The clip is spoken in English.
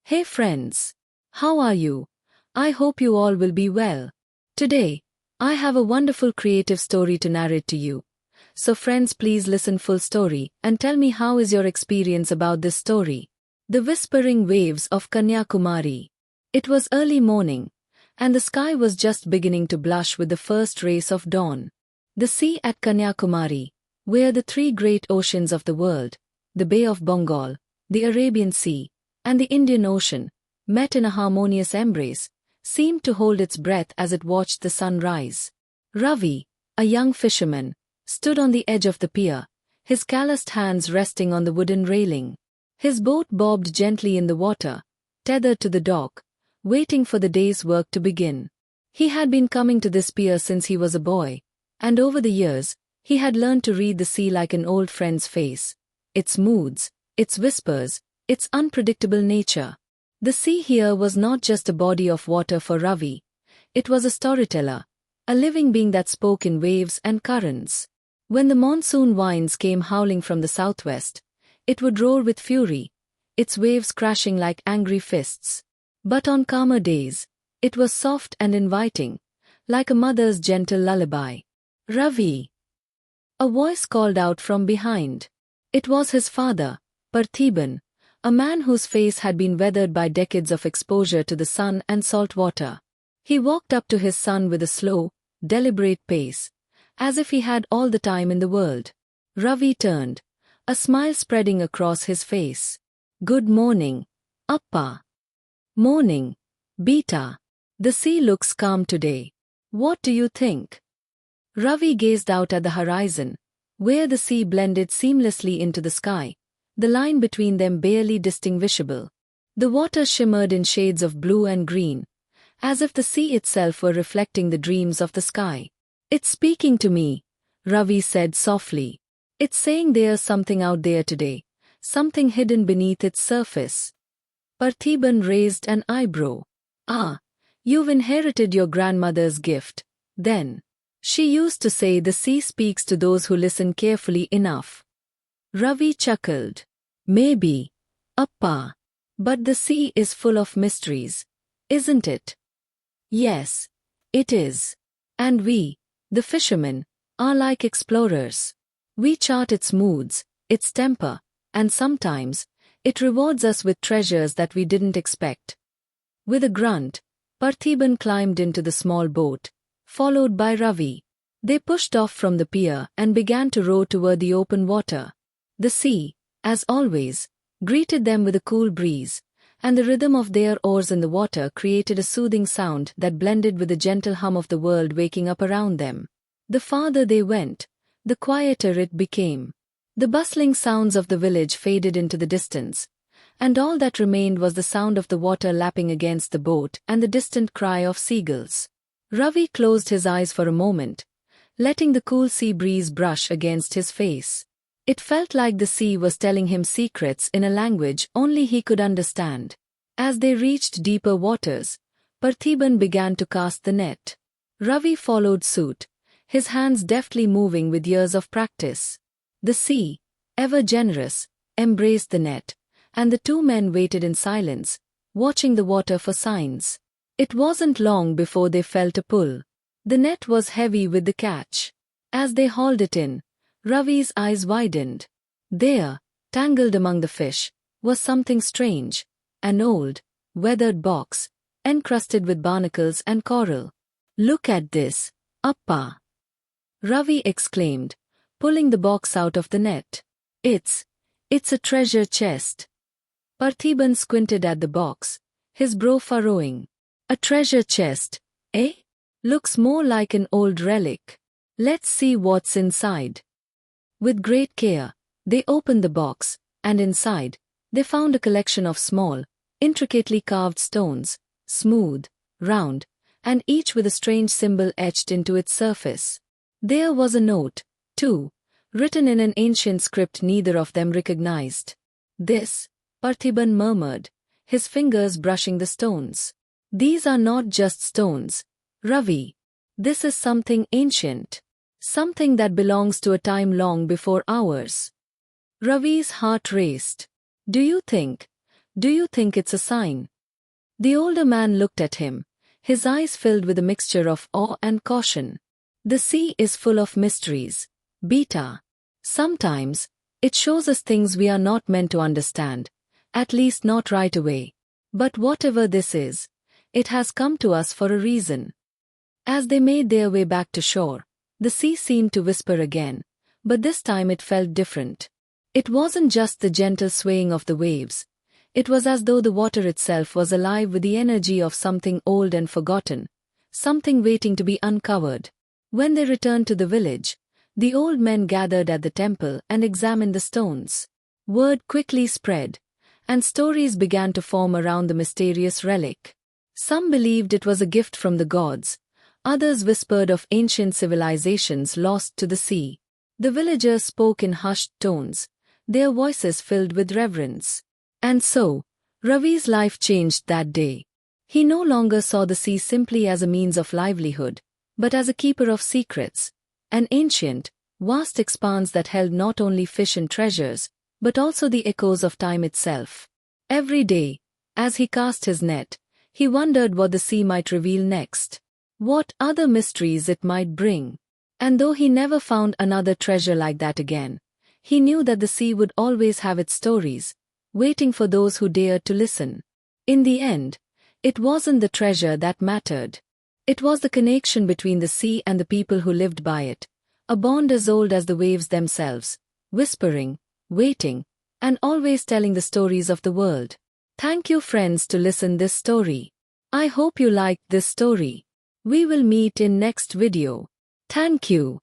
Hey friends, how are you? I hope you all will be well. Today, I have a wonderful creative story to narrate to you. So friends, please listen full story and tell me how is your experience about this story. The Whispering Waves of Kanyakumari. It was early morning, and the sky was just beginning to blush with the first rays of dawn. The sea at Kanyakumari, where the three great oceans of the world, the Bay of Bengal, the Arabian Sea, and the Indian Ocean, met in a harmonious embrace, seemed to hold its breath as it watched the sun rise. Ravi, a young fisherman, stood on the edge of the pier, his calloused hands resting on the wooden railing. His boat bobbed gently in the water, tethered to the dock, waiting for the day's work to begin. He had been coming to this pier since he was a boy, and over the years, he had learned to read the sea like an old friend's face, its moods, its whispers, its unpredictable nature. The sea here was not just a body of water for Ravi. It was a storyteller, a living being that spoke in waves and currents. When the monsoon winds came howling from the southwest, it would roar with fury, its waves crashing like angry fists. But on calmer days, it was soft and inviting, like a mother's gentle lullaby. Ravi! A voice called out from behind. It was his father, Parthiban, a man whose face had been weathered by decades of exposure to the sun and salt water. He walked up to his son with a slow, deliberate pace, as if he had all the time in the world. Ravi turned, a smile spreading across his face. "Good morning, Appa." "Morning, Beta. The sea looks calm today. What do you think?" Ravi gazed out at the horizon, where the sea blended seamlessly into the sky, the line between them barely distinguishable. The water shimmered in shades of blue and green, as if the sea itself were reflecting the dreams of the sky. "It's speaking to me," Ravi said softly. "It's saying there's something out there today, something hidden beneath its surface." Parthiban raised an eyebrow. "Ah, you've inherited your grandmother's gift, then. She used to say the sea speaks to those who listen carefully enough." Ravi chuckled. "Maybe, Appa. But the sea is full of mysteries, isn't it?" "Yes, it is. And we, the fishermen, are like explorers. We chart its moods, its temper, and sometimes, it rewards us with treasures that we didn't expect." With a grunt, Parthiban climbed into the small boat, followed by Ravi. They pushed off from the pier and began to row toward the open water. The sea, as always, greeted them with a cool breeze, and the rhythm of their oars in the water created a soothing sound that blended with the gentle hum of the world waking up around them. The farther they went, the quieter it became. The bustling sounds of the village faded into the distance, and all that remained was the sound of the water lapping against the boat and the distant cry of seagulls. Ravi closed his eyes for a moment, letting the cool sea breeze brush against his face. It felt like the sea was telling him secrets in a language only he could understand. As they reached deeper waters, Parthiban began to cast the net. Ravi followed suit, his hands deftly moving with years of practice. The sea, ever generous, embraced the net, and the two men waited in silence, watching the water for signs. It wasn't long before they felt a pull. The net was heavy with the catch. As they hauled it in, Ravi's eyes widened. There, tangled among the fish, was something strange, an old, weathered box, encrusted with barnacles and coral. "Look at this, Appa!" Ravi exclaimed, pulling the box out of the net. It's a treasure chest." Parthiban squinted at the box, his brow furrowing. "A treasure chest, eh? Looks more like an old relic. Let's see what's inside." With great care, they opened the box, and inside, they found a collection of small, intricately carved stones, smooth, round, and each with a strange symbol etched into its surface. There was a note, too, written in an ancient script neither of them recognized. "This," Parthiban murmured, his fingers brushing the stones. "These are not just stones, Ravi. This is something ancient. Something that belongs to a time long before ours." Ravi's heart raced. "Do you think Do you think it's a sign? The older man looked at him, his eyes filled with a mixture of awe and caution. The sea is full of mysteries, Beta. Sometimes, it shows us things we are not meant to understand, at least not right away. But whatever this is, it has come to us for a reason. As they made their way back to shore, the sea seemed to whisper again, but this time it felt different. It wasn't just the gentle swaying of the waves. It was as though the water itself was alive with the energy of something old and forgotten, something waiting to be uncovered. When they returned to the village, the old men gathered at the temple and examined the stones. Word quickly spread, and stories began to form around the mysterious relic. Some believed it was a gift from the gods, others whispered of ancient civilizations lost to the sea. The villagers spoke in hushed tones, their voices filled with reverence. And so, Ravi's life changed that day. He no longer saw the sea simply as a means of livelihood, but as a keeper of secrets, an ancient, vast expanse that held not only fish and treasures, but also the echoes of time itself. Every day, as he cast his net, he wondered what the sea might reveal next, what other mysteries it might bring. And though he never found another treasure like that again, he knew that the sea would always have its stories, waiting for those who dared to listen. In the end, it wasn't the treasure that mattered. It was the connection between the sea and the people who lived by it, a bond as old as the waves themselves, whispering, waiting, and always telling the stories of the world. Thank you friends to listen this story. I hope you liked this story. We will meet in next video. Thank you.